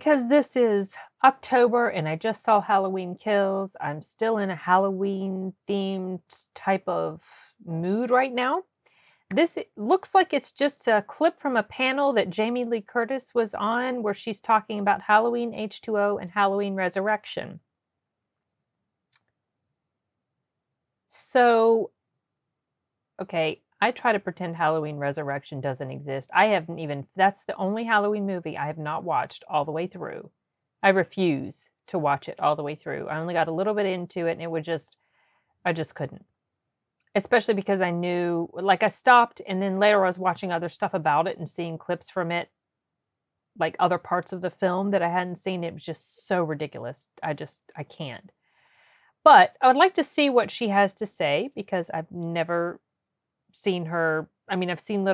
because this is October and I just saw Halloween Kills, I'm still in a Halloween themed type of mood right now. This looks like it's just a clip from a panel that Jamie Lee Curtis was on where she's talking about Halloween H20 and Halloween Resurrection. So, okay, I try to pretend Halloween Resurrection doesn't exist. I haven't even, that's the only Halloween movie I have not watched all the way through. I refuse to watch it all the way through. I only got a little bit into it and it would just, I just couldn't. Especially because I knew, like I stopped and then later I was watching other stuff about it and seeing clips from it, like other parts of the film that I hadn't seen. It was just so ridiculous. I can't. But I would like to see what she has to say because I've never seen her. I mean, I've seen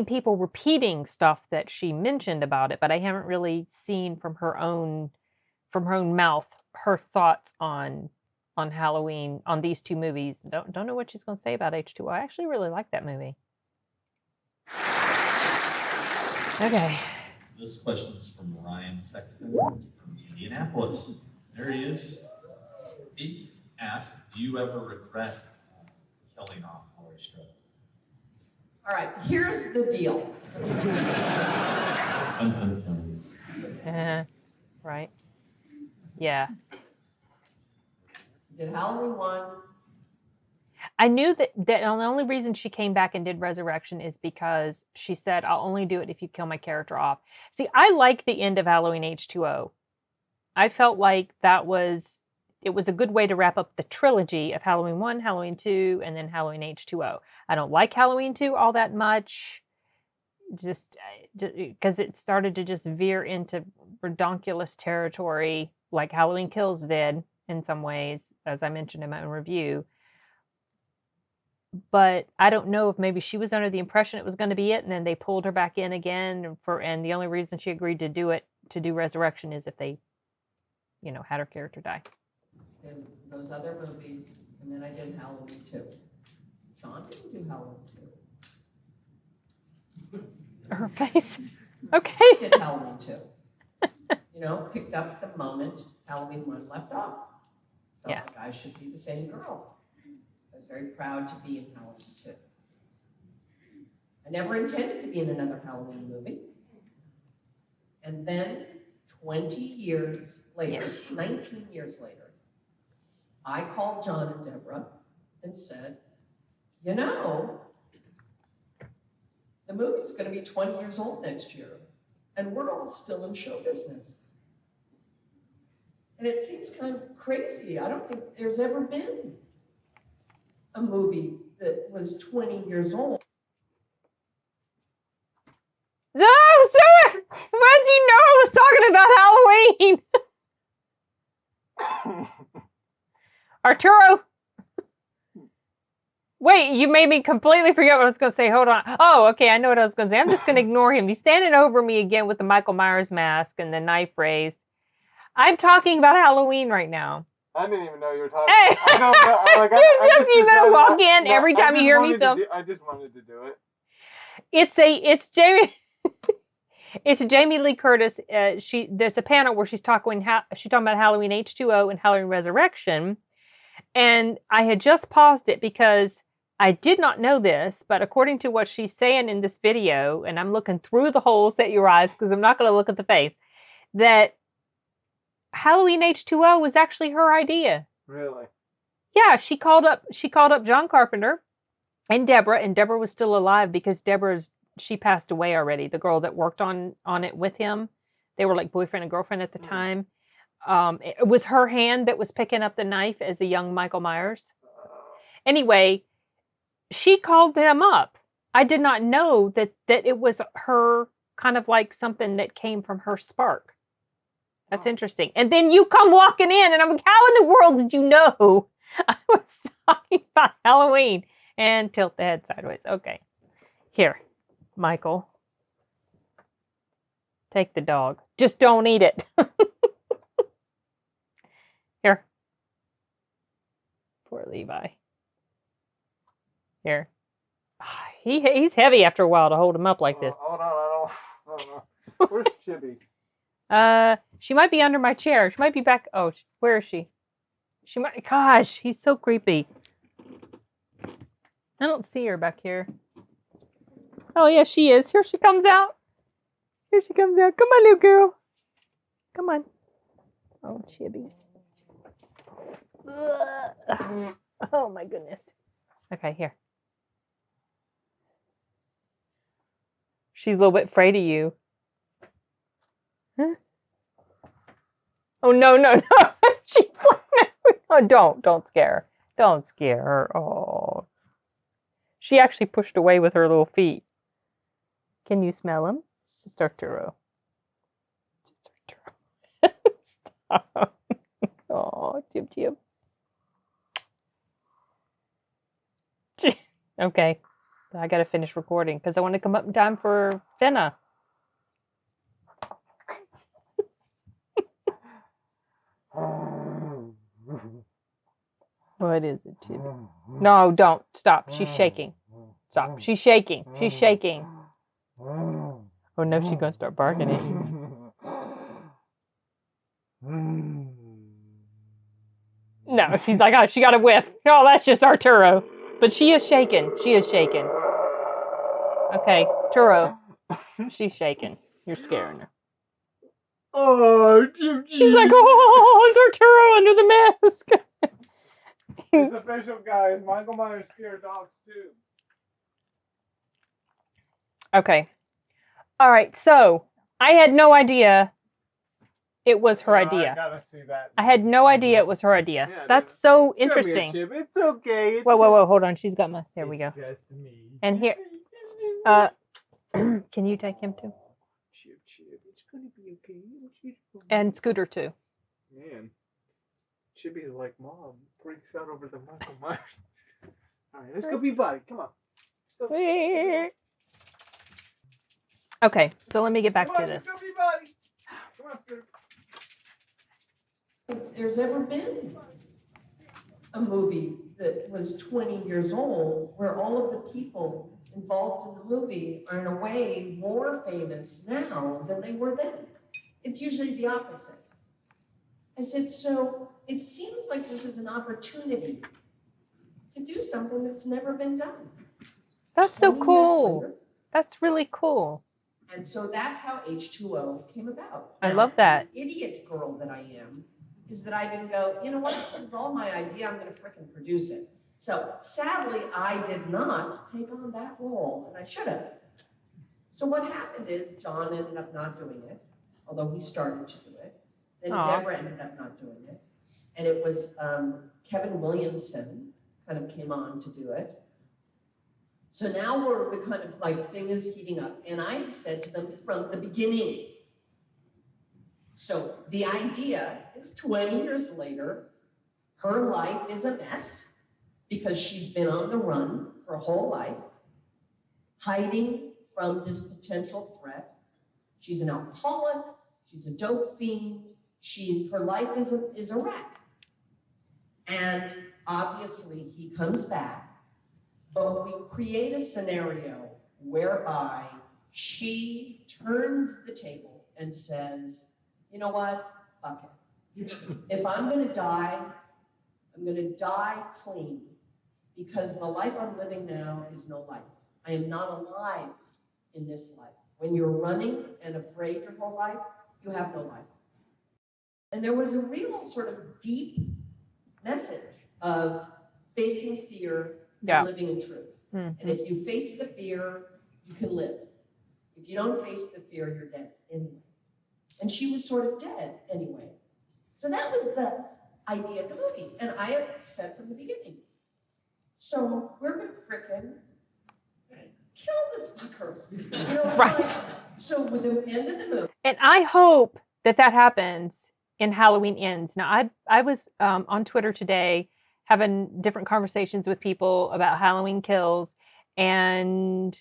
people repeating stuff that she mentioned about it, but I haven't really seen from her own mouth her thoughts on Halloween, on these two movies. Don't know what she's going to say about H20. I actually really like that movie. Okay. This question is from Ryan Sexton from Indianapolis. There he is. He's asked, do you ever regret killing off Laurie Strode? All right, here's the deal. Right. Yeah. Did Halloween 1. I knew that the only reason she came back and did Resurrection is because she said, I'll only do it if you kill my character off. See, I like the end of Halloween H20. I felt like it was a good way to wrap up the trilogy of Halloween 1, Halloween 2, and then Halloween H20. I don't like Halloween 2 all that much, just because it started to just veer into redonkulous territory like Halloween Kills did in some ways, as I mentioned in my own review. But I don't know if maybe she was under the impression it was going to be it, and then they pulled her back in again and the only reason she agreed to do Resurrection is if they, had her character die. And those other movies, and then I did Halloween 2. Sean didn't do Halloween 2. Her face. Okay. I did Halloween 2. Picked up the moment Halloween 1 left off. Felt like I should be the same girl. I was very proud to be in Halloween 2. I never intended to be in another Halloween movie. And then 20 years later, 19 years later, I called John and Deborah and said, the movie's going to be 20 years old next year, and we're all still in show business. And it seems kind of crazy. I don't think there's ever been a movie that was 20 years old. Oh, sorry! Why did you know I was talking about Halloween? Arturo! Wait, you made me completely forget what I was going to say. Hold on. Oh, okay, I know what I was going to say. I'm just going to ignore him. He's standing over me again with the Michael Myers mask and the knife raised. I'm talking about Halloween right now. I didn't even know you were talking. Hey! I don't know. You better walk in every time you hear me film. I just wanted to do it. It's Jamie. It's Jamie Lee Curtis. There's a panel where she's talking about Halloween H20 and Halloween Resurrection, and I had just paused it because I did not know this, but according to what she's saying in this video, and I'm looking through the holes at your eyes because I'm not going to look at the face, that Halloween H20 was actually her idea. Really? Yeah, she called up John Carpenter and Deborah was still alive because she passed away already. The girl that worked on it with him, they were like boyfriend and girlfriend at the time. It was her hand that was picking up the knife as a young Michael Myers. Anyway, she called them up. I did not know that it was her, kind of like something that came from her spark. That's interesting. And then you come walking in and I'm like, how in the world did you know I was talking about Halloween? And tilt the head sideways. Okay. Here, Michael. Take the dog. Just don't eat it. Here. Poor Levi. Here. He's heavy after a while to hold him up like this. Hold on, I don't know. Where's Chibi? She might be under my chair. She might be back. Oh, where is she? She might. Gosh, he's so creepy. I don't see her back here. Oh yeah, she is. Here she comes out. Here she comes out. Come on, little girl. Come on. Oh, Chibi. Ugh. Oh my goodness. Okay, here. She's a little bit afraid of you. Huh? Oh no, no, no. She's like, oh, don't scare her. Don't scare her. Oh. She actually pushed away with her little feet. Can you smell him? It's just Arturo. Just Arturo. Stop. Oh, Jib Jib. Okay. I gotta finish recording because I want to come up in time for Finna. What is it, Chibi? No, don't. Stop. She's shaking. Stop. She's shaking. She's shaking. Oh no, she's gonna start barking at you. No, she's like, oh, she got a whiff. No, that's just Arturo. But she is shaking. She is shaking. Okay, Turo. She's shaking. You're scaring her. Oh, Jim. She's like, oh, it's Arturo under the mask. It's official, guys. Michael Myers scared dogs too. Okay. All right. So I had no idea it was her idea. I gotta see that. I had no idea it was her idea. Yeah, That's so interesting. Come here, Chip. It's okay. It's Whoa. Hold on. She's got my. There we go. Just me. And here. Can you take him too? Chip. It's gonna be okay. And Scooter too. Man, Chippy is like mom. Freaks out over the Michael Myers. All right, let's go be buddy. Come on. Okay, so let me get back Come to on, this. let's go be buddy. Come on, Scooter. If there's ever been a movie that was 20 years old where all of the people involved in the movie are in a way more famous now than they were then. It's usually the opposite. I said, so it seems like this is an opportunity to do something that's never been done. That's so 20 years cool. later. That's really cool. And so that's how H20 came about. I Now, love that. The idiot girl that I am is that I didn't go, you know what, this is all my idea, I'm gonna frickin' produce it. So sadly, I did not take on that role, and I should have. So what happened is John ended up not doing it, although he started to do it. Then Aw. Deborah ended up not doing it. And it was Kevin Williamson kind of came on to do it. So now we're the kind of like thing is heating up. And I had said to them from the beginning. So the idea is 20 years later, her life is a mess because she's been on the run her whole life, hiding from this potential threat. She's an alcoholic, she's a dope fiend, her life is a wreck. And obviously he comes back, but we create a scenario whereby she turns the table and says, you know what, fuck it. If I'm gonna die clean, because the life I'm living now is no life. I am not alive in this life. When you're running and afraid your whole life, you have no life. And there was a real sort of deep message of facing fear and living in truth. Mm-hmm. And if you face the fear, you can live. If you don't face the fear, you're dead anyway. And she was sort of dead anyway. So that was the idea of the movie. And I have said from the beginning, so we're gonna frickin' kill this fucker. You know, right. Like, so with the end of the movie. And I hope that happens in Halloween Ends. Now, I was on Twitter today having different conversations with people about Halloween Kills and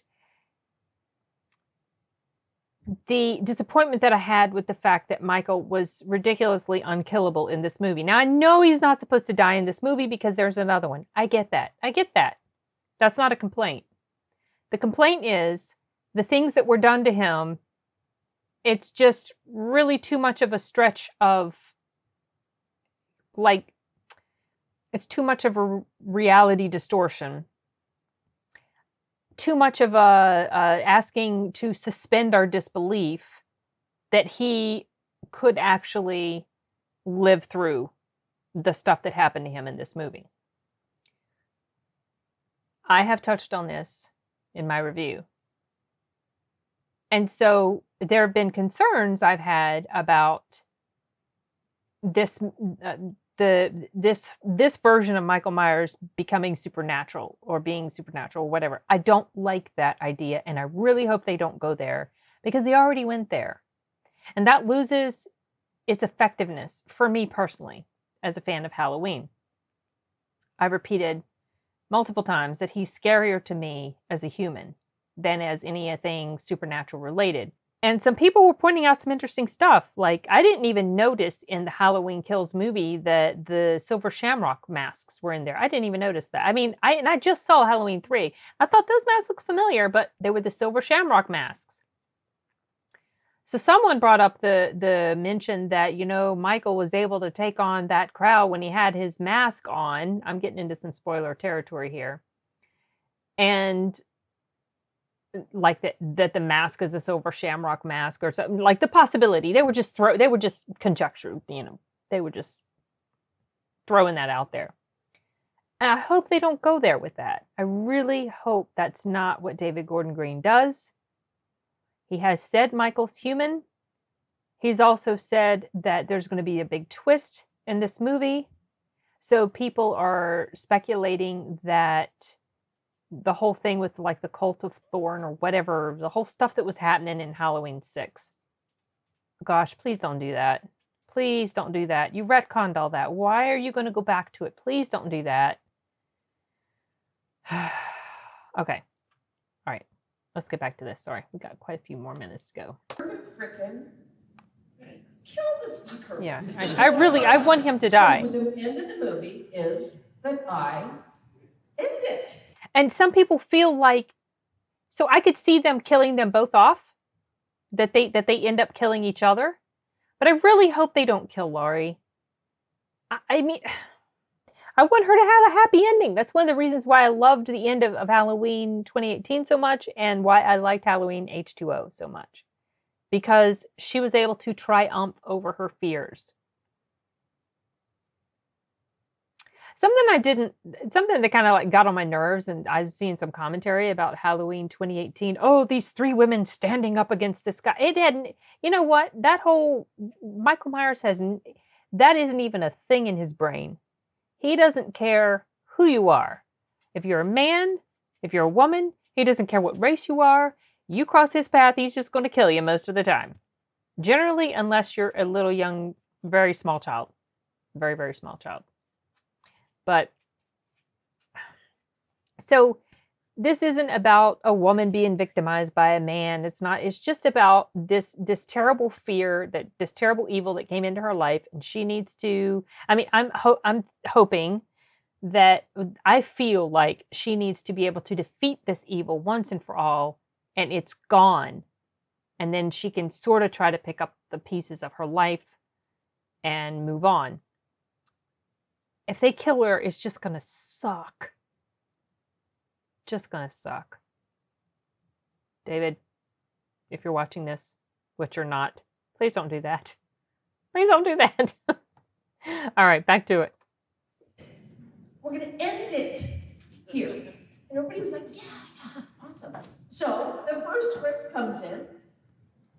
the disappointment that I had with the fact that Michael was ridiculously unkillable in this movie. Now, I know he's not supposed to die in this movie because there's another one. I get that. That's not a complaint. The complaint is the things that were done to him it's just really too much of a stretch of, like, it's too much of a reality distortion. Too much of a asking to suspend our disbelief that he could actually live through the stuff that happened to him in this movie. I have touched on this in my review. And so there have been concerns I've had about this this version of Michael Myers becoming supernatural or being supernatural or whatever. I don't like that idea, and I really hope they don't go there, because they already went there. And that loses its effectiveness for me personally as a fan of Halloween. I've repeated multiple times that he's scarier to me as a human than as anything supernatural related. And some people were pointing out some interesting stuff. Like, I didn't even notice in the Halloween Kills movie that the silver shamrock masks were in there. I didn't even notice that. I mean, I just saw Halloween 3. I thought those masks looked familiar, but they were the silver shamrock masks. So someone brought up the mention that, Michael was able to take on that crowd when he had his mask on. I'm getting into some spoiler territory here. And like that the mask is a silver shamrock mask or something, like the possibility. They were just conjecture, they were just throwing that out there. And I hope they don't go there with that. I really hope that's not what David Gordon Green does. He has said Michael's human. He's also said that there's going to be a big twist in this movie. So people are speculating that the whole thing with like the cult of Thorn or whatever, the whole stuff that was happening in Halloween 6. Gosh, please don't do that. Please don't do that. You retconned all that. Why are you going to go back to it? Please don't do that. Okay. All right. Let's get back to this. Sorry. We've got quite a few more minutes to go. Frickin' kill this fucker. Yeah. I want him to die. So the end of the movie is that I end it. And some people feel like, so I could see them killing them both off, that they end up killing each other. But I really hope they don't kill Laurie. I mean, I want her to have a happy ending. That's one of the reasons why I loved the end of Halloween 2018 so much, and why I liked Halloween H20 so much. Because she was able to triumph over her fears. Something that kind of like got on my nerves, and I've seen some commentary about Halloween 2018. Oh, these 3 women standing up against this guy. It hadn't, you know what? That whole, Michael Myers that isn't even a thing in his brain. He doesn't care who you are. If you're a man, if you're a woman, he doesn't care what race you are. You cross his path, he's just going to kill you most of the time. Generally, unless you're a little young, very small child. Very, very small child. But, so this isn't about a woman being victimized by a man. It's just about this terrible fear, this terrible evil that came into her life, and she needs to, I mean, I'm hoping that, I feel like she needs to be able to defeat this evil once and for all, and it's gone. And then she can sort of try to pick up the pieces of her life and move on. If they kill her, it's just going to suck. Just going to suck. David, if you're watching this, which you're not, please don't do that. Please don't do that. All right, back to it. We're going to end it here. And everybody was like, yeah, awesome. So the first script comes in,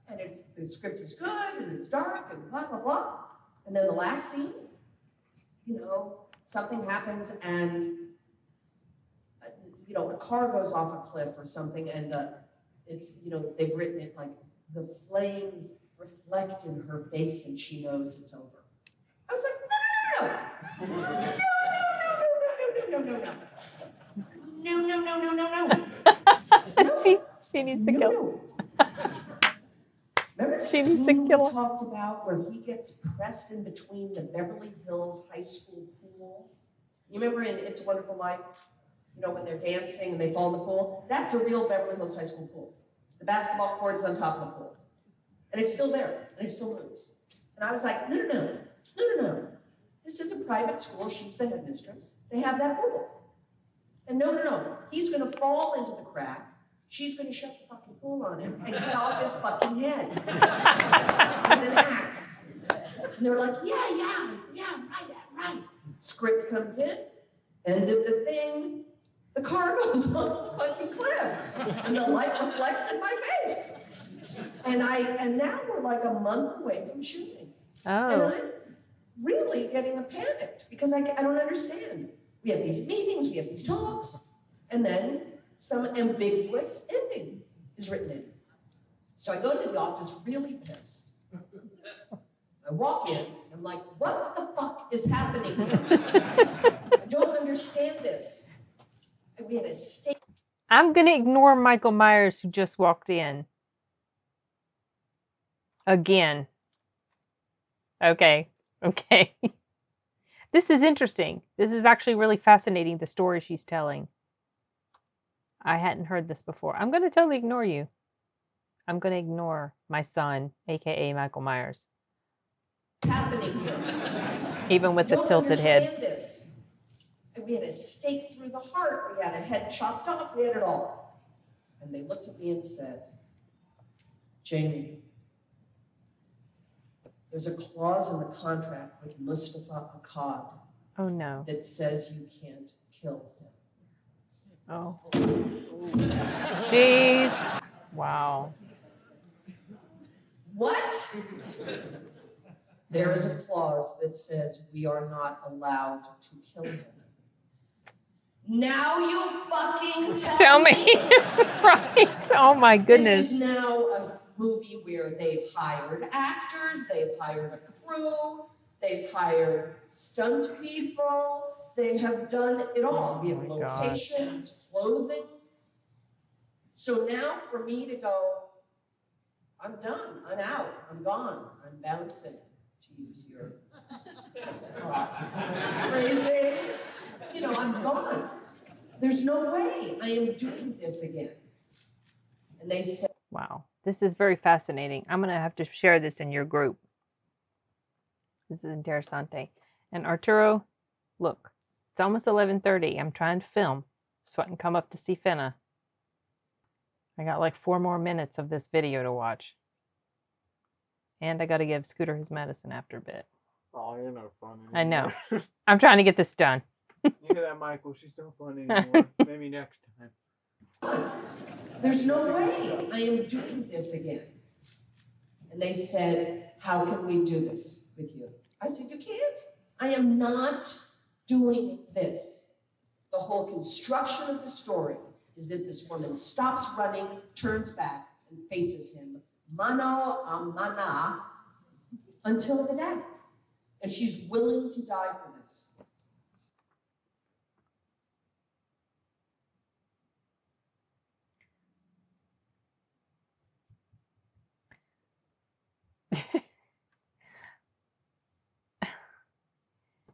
and the script is good, and it's dark, and blah, blah, blah. And then the last scene, something happens, and a car goes off a cliff or something, and it's, they've written it like, the flames reflect in her face and she knows it's over. I was like, no. She needs to kill. No. Remember the She needs to scene we kill. talked about where he gets pressed in between the Beverly Hills High School pool? You remember in It's a Wonderful Life? When they're dancing and they fall in the pool? That's a real Beverly Hills High School pool. The basketball court is on top of the pool. And it's still there, and it still moves. And I was like, no. This is a private school. She's the headmistress. They have that rule. And no. He's going to fall into the crack. She's going to shut the fucking pool on him and cut off his fucking head with an axe. And they're like, yeah, right. Script comes in, end of the thing. The car goes off the fucking cliff, and the light reflects in my face. And now we're like a month away from shooting. Oh. And I'm really getting panicked because I don't understand. We have these meetings, we have these talks, and then some ambiguous ending is written in. So I go to the office really pissed. I walk in, I'm like, what the fuck is happening here? I don't understand this. And we had a state. I'm going to ignore Michael Myers, who just walked in. Again. Okay. This is interesting. This is actually really fascinating, the story she's telling. I hadn't heard this before. I'm going to totally ignore you. I'm going to ignore my son, aka Michael Myers. Happening here. Even with the tilted head. This. And we had a stake through the heart. We had a head chopped off. We had it all. And they looked at me and said, Jamie, there's a clause in the contract with Mustafa Akkad. Oh no. That says you can't kill him. Oh. Jeez. Wow. What? There is a clause that says we are not allowed to kill him. Now you fucking tell me. Right. Oh my goodness. This is now a movie where they've hired actors, they've hired a crew, they've hired stunt people, they have done it all. We have locations, clothing. So now for me to go, I'm done, I'm out, I'm gone, I'm bouncing. Jeez, you're crazy. You know, I'm gone. There's no way I am doing this again. And they said, wow, this is very fascinating. I'm going to have to share this in your group. This is interessante. And Arturo, look, it's almost 11:30. I'm trying to film so I can come up to see Finna. I got like 4 more minutes of this video to watch. And I got to give Scooter his medicine after a bit. Oh, you're no fun anymore. I know. I'm trying to get this done. You hear that, Michael? She's no fun anymore. Maybe next time. there's no way I am doing this again. And they said, how can we do this with you? I said, you can't. I am not doing this. The whole construction of the story is that this woman stops running, turns back, and faces him mano a mano until the death. And she's willing to die for this.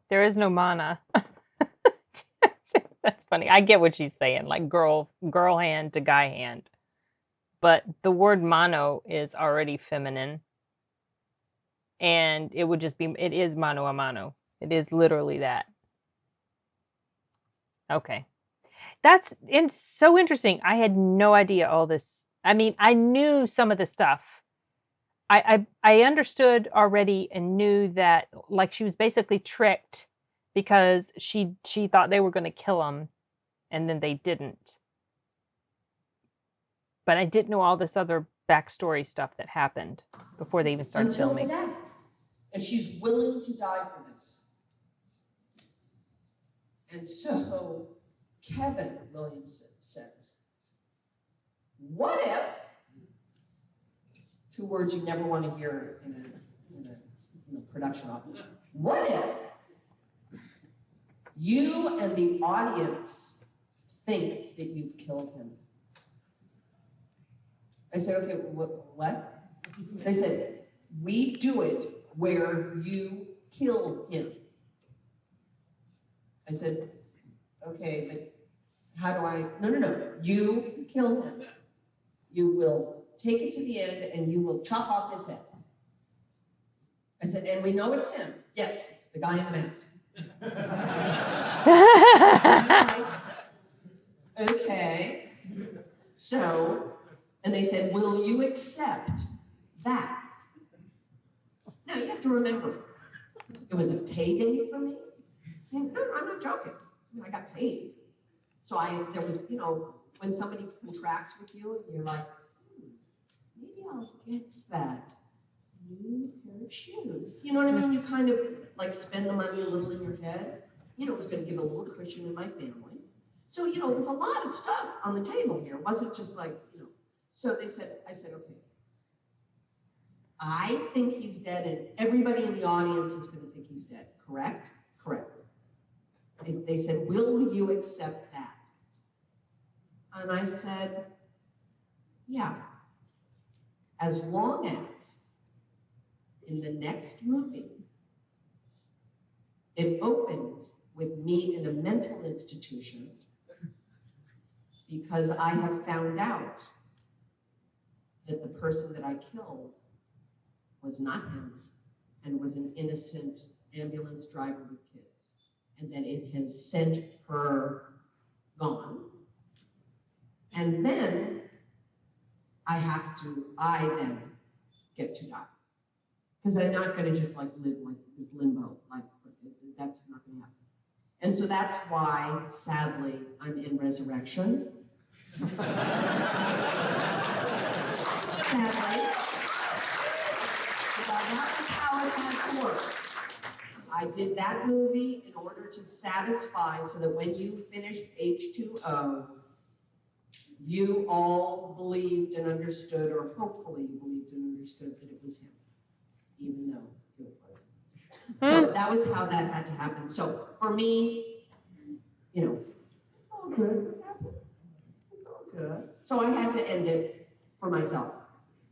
There is no mana. That's funny. I get what she's saying, like girl hand to guy hand. But the word mano is already feminine. And it would just be, it is mano a mano. It is literally that. Okay. That's so interesting. I had no idea all this. I mean, I knew some of the stuff. I understood already and knew that, like, she was basically tricked because she thought they were going to kill him, and then they didn't. But I didn't know all this other backstory stuff that happened before they even started filming. Until the death. And she's willing to die for this. And so Kevin Williamson says, what if, 2 words you never want to hear in a production office, what if you and the audience think that you've killed him? I said, okay, what? They said, we do it where you kill him. I said, okay, but how do I? No, you kill him. You will take it to the end and you will chop off his head. I said, and we know it's him. Yes, it's the guy in the mask. I'm like, okay. So, and they said, will you accept that? Now, you have to remember, it was a payday for me. And no, I'm not joking. I mean, I got paid. So there was, you know, when somebody contracts with you and you're like, maybe I'll get that new pair of shoes. You know what I mean? You kind of like spend the money a little in your head. You know, it was going to give a little cushion in my family. So, you know, it was a lot of stuff on the table here. It wasn't just like, you know. So I said, okay, I think he's dead and everybody in the audience is going to think he's dead, correct? Correct. They said, will you accept that? And I said, yeah. As long as in the next movie, it opens with me in a mental institution because I have found out that the person that I killed was not him and was an innocent ambulance driver with kids, and that it has sent her gone. And then I then get to die. Because I'm not going to just like live like this limbo life. That's not going to happen. And so that's why, sadly, I'm in Resurrection. Sadly. That was how it had to work. I did that movie in order to satisfy so that when you finished H20, you all believed and understood, or hopefully you believed and understood that it was him, even though it wasn't. So that was how that had to happen. So for me, you know, it's all good. It's all good. So I had to end it for myself.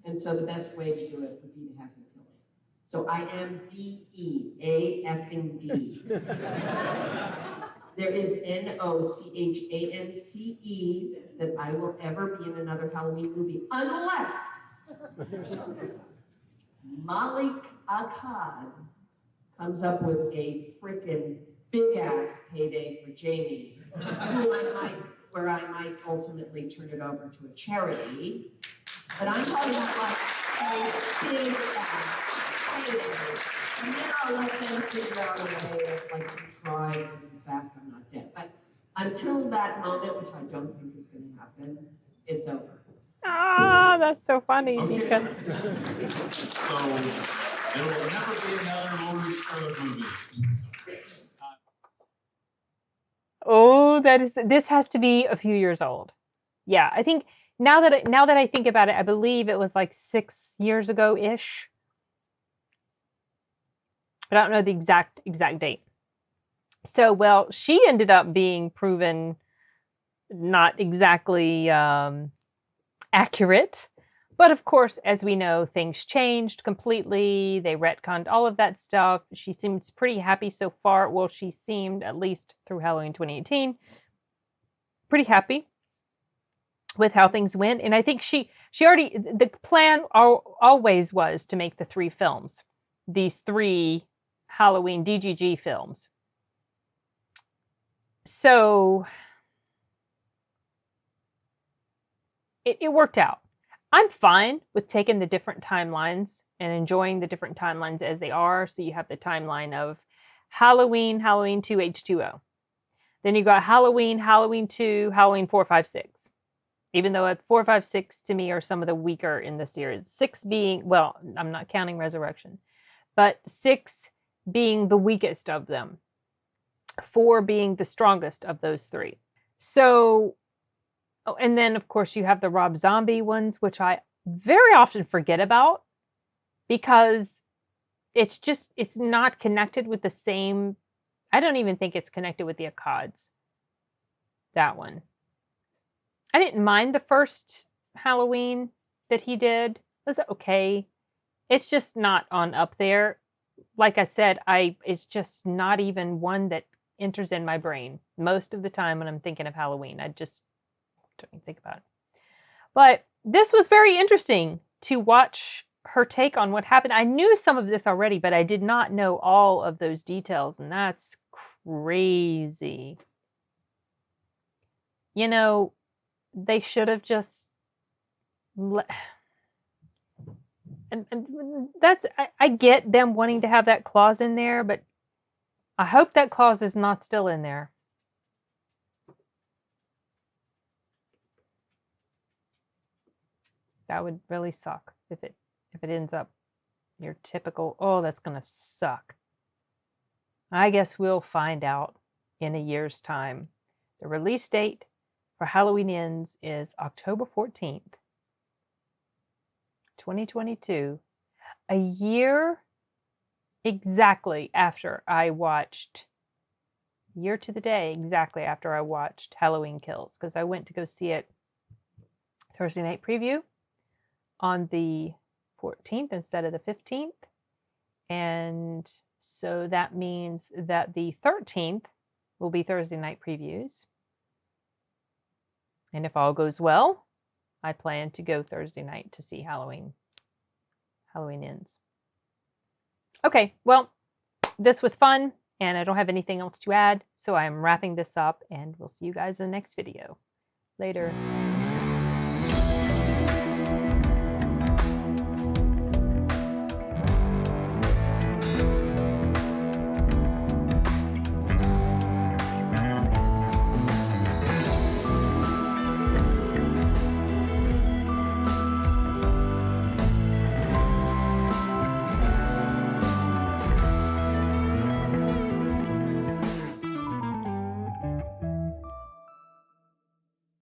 And so the best way to do it would be to have him kill it. So I am D-E, A-effing D. There is N-O-C-H-A-N-C-E that I will ever be in another Halloween movie, unless Malik Akkad comes up with a freaking big-ass payday for Jamie, where I might ultimately turn it over to a charity. But I'm talking about like a big-ass payday. And then I'll let them figure out a way of like contrive that in fact I'm not dead. But until that moment, which I don't think is going to happen, it's over. Ah, that's so funny. Okay. Because So there will never be another Laurie Strode movie. oh, this has to be a few years old. Yeah, I think now that I think about it, I believe it was like 6 years ago ish. But I don't know the exact date. So, well, she ended up being proven not exactly accurate. But of course, as we know, things changed completely. They retconned all of that stuff. She seems pretty happy so far. Well, she seemed, at least through Halloween 2018, pretty happy with how things went. And I think she already, the plan always was to make the 3 films, these 3 Halloween DGG films. So it worked out. I'm fine with taking the different timelines and enjoying the different timelines as they are. So you have the timeline of Halloween, Halloween 2, H20. Then you got Halloween, Halloween 2, Halloween 4, 5, 6. Even though 4, 5, 6 to me are some of the weaker in the series. 6 being, well, I'm not counting Resurrection, but 6 being the weakest of them. 4 being the strongest of those 3. So, oh, and then of course you have the Rob Zombie ones, which I very often forget about because it's not connected with the same. I don't even think it's connected with the 𝐂𝐇𝐀𝐏𝐿. That one. I didn't mind the first Halloween that he did. It was okay. It's just not on up there. Like I said, it's just not even one that enters in my brain. Most of the time when I'm thinking of Halloween, I just don't even think about it. But this was very interesting to watch her take on what happened. I knew some of this already, but I did not know all of those details, and that's crazy. You know, they should have just and that's I get them wanting to have that clause in there, but I hope that clause is not still in there. That would really suck if it ends up your typical, oh, that's gonna suck. I guess we'll find out in a year's time. The release date for Halloween Ends is October 14th, 2022. A year exactly after I watched, year to the day exactly after I watched Halloween Kills, because I went to go see it Thursday night preview on the 14th instead of the 15th. And so that means that the 13th will be Thursday night previews. And if all goes well, I plan to go Thursday night to see Halloween Ends. Okay, well, this was fun, and I don't have anything else to add, so I'm wrapping this up, and we'll see you guys in the next video. Later.